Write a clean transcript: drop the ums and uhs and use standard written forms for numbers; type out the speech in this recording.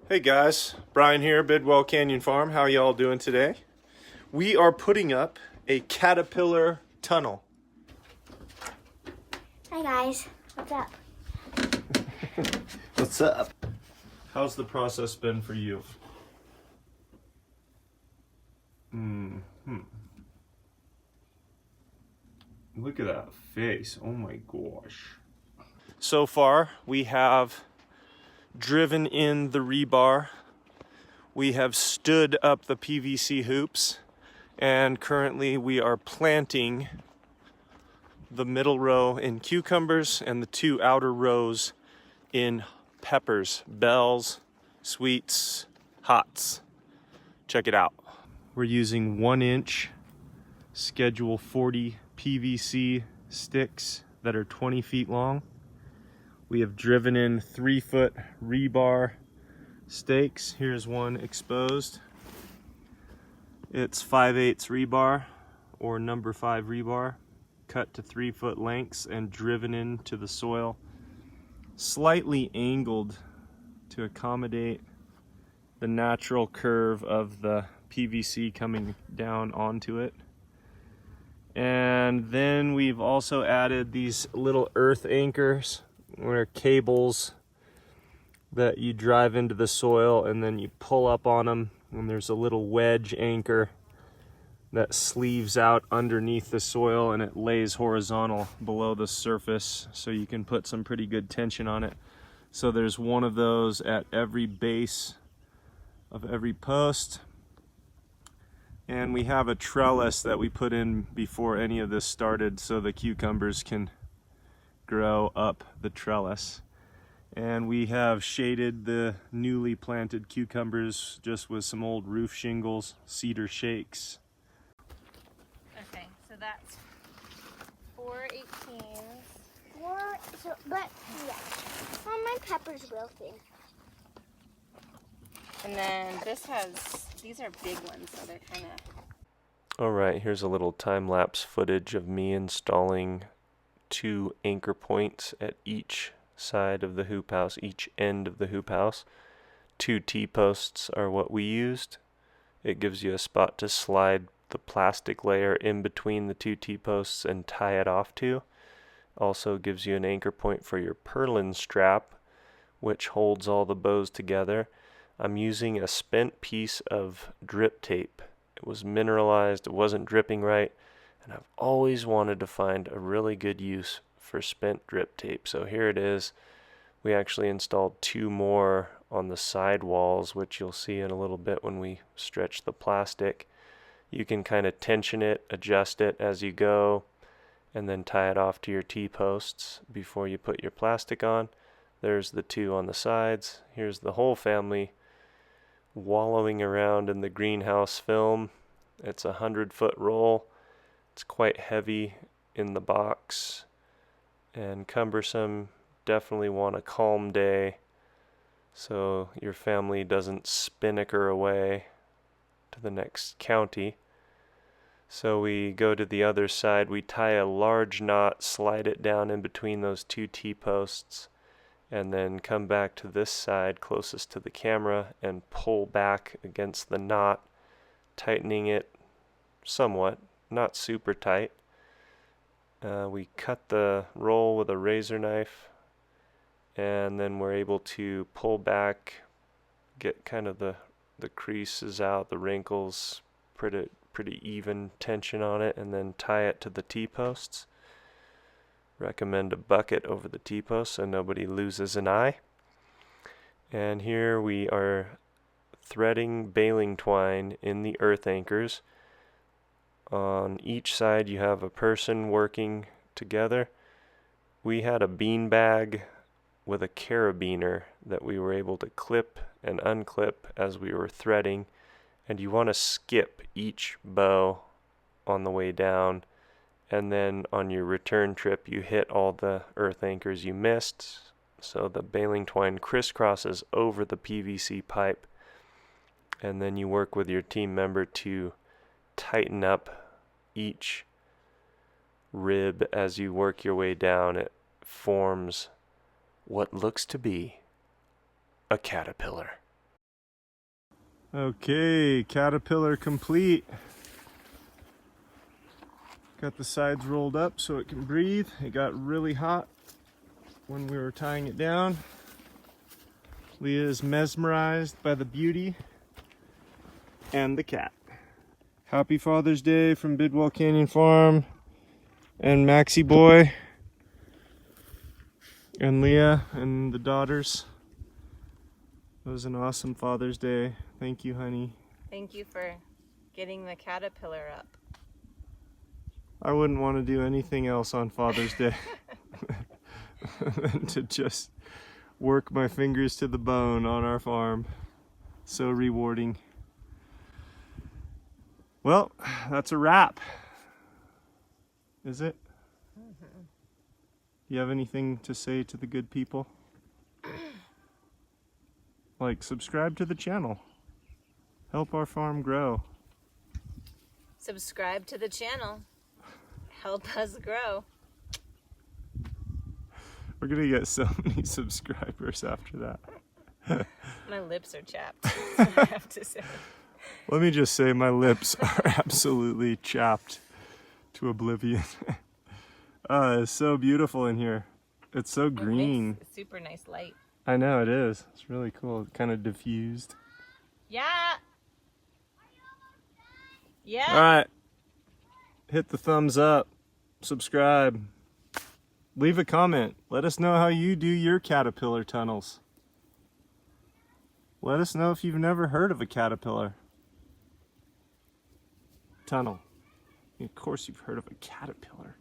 Hey guys, Brian here, Bidwell Canyon Farm. How y'all doing today? We are putting up a caterpillar tunnel. Hi guys, what's up? What's up? How's the process been for you? Look at that face. Oh my gosh. So far, we have driven in the rebar. We have stood up the PVC hoops, and currently we are planting the middle row in cucumbers and the two outer rows in peppers, bells, sweets, hots. Check it out. We're using 1-inch Schedule 40 PVC sticks that are 20 feet long. We have driven in 3-foot rebar stakes. Here's one exposed. It's 5/8 rebar or number 5 rebar, cut to 3-foot lengths and driven into the soil, slightly angled to accommodate the natural curve of the PVC coming down onto it. And then we've also added these little earth anchors, or cables that you drive into the soil and then you pull up on them, and there's a little wedge anchor that sleeves out underneath the soil and it lays horizontal below the surface, so you can put some pretty good tension on it. So there's one of those at every base of every post. And we have a trellis that we put in before any of this started so the cucumbers can grow up the trellis. And we have shaded the newly planted cucumbers just with some old roof shingles, cedar shakes. Okay, so that's 4/18. But yeah, well, my pepper's real thin. And then these are big ones, so they're kind of... Alright, here's a little time-lapse footage of me installing 2 anchor points at each side of the hoop house, each end of the hoop house. 2 T-posts are what we used. It gives you a spot to slide the plastic layer in between the 2 T-posts and tie it off to. Also gives you an anchor point for your purlin strap, which holds all the bows together. I'm using a spent piece of drip tape. It was mineralized, it wasn't dripping right, and I've always wanted to find a really good use for spent drip tape. So here it is. We actually installed 2 more on the side walls, which you'll see in a little bit when we stretch the plastic. You can kind of tension it, adjust it as you go, and then tie it off to your T-posts before you put your plastic on. There's the 2 on the sides. Here's the whole family wallowing around in the greenhouse film. It's a 100-foot roll. It's quite heavy in the box and cumbersome. Definitely want a calm day so your family doesn't spinnaker away to the next county. So we go to the other side, we tie a large knot, slide it down in between those 2 T-posts, and then come back to this side closest to the camera and pull back against the knot, tightening it somewhat, not super tight. We cut the roll with a razor knife, and then we're able to pull back, get kind of the creases out, the wrinkles, pretty even tension on it, and then tie it to the T-posts. Recommend a bucket over the T-post so nobody loses an eye. And here we are threading baling twine in the earth anchors. On each side you have a person working together. We had a bean bag with a carabiner that we were able to clip and unclip as we were threading, and you want to skip each bow on the way down, and then on your return trip you hit all the earth anchors you missed, so the baling twine crisscrosses over the PVC pipe, and then you work with your team member to tighten up each rib as you work your way down. It forms what looks to be a caterpillar. Okay, caterpillar complete. Got the sides rolled up so it can breathe. It got really hot when we were tying it down. Leah is mesmerized by the beauty and the cat. Happy Father's Day from Bidwell Canyon Farm and Maxie Boy and Leah and the daughters. It was an awesome Father's Day. Thank you, honey. Thank you for getting the caterpillar up. I wouldn't want to do anything else on Father's Day than to just work my fingers to the bone on our farm. So rewarding. Well, that's a wrap. Is it? Mm-hmm. You have anything to say to the good people? Like, subscribe to the channel. Help our farm grow. Subscribe to the channel. Help us grow. We're gonna get so many subscribers after that. My lips are chapped. That's what I have to say. Let me just say my lips are absolutely chapped to oblivion. It's so beautiful in here. It's so green. It makes a super nice light. I know it is. It's really cool. Kind of diffused. Yeah. Yeah. All right. Hit the thumbs up. Subscribe. Leave a comment. Let us know how you do your caterpillar tunnels. Let us know if you've never heard of a caterpillar tunnel. Of course you've heard of a caterpillar.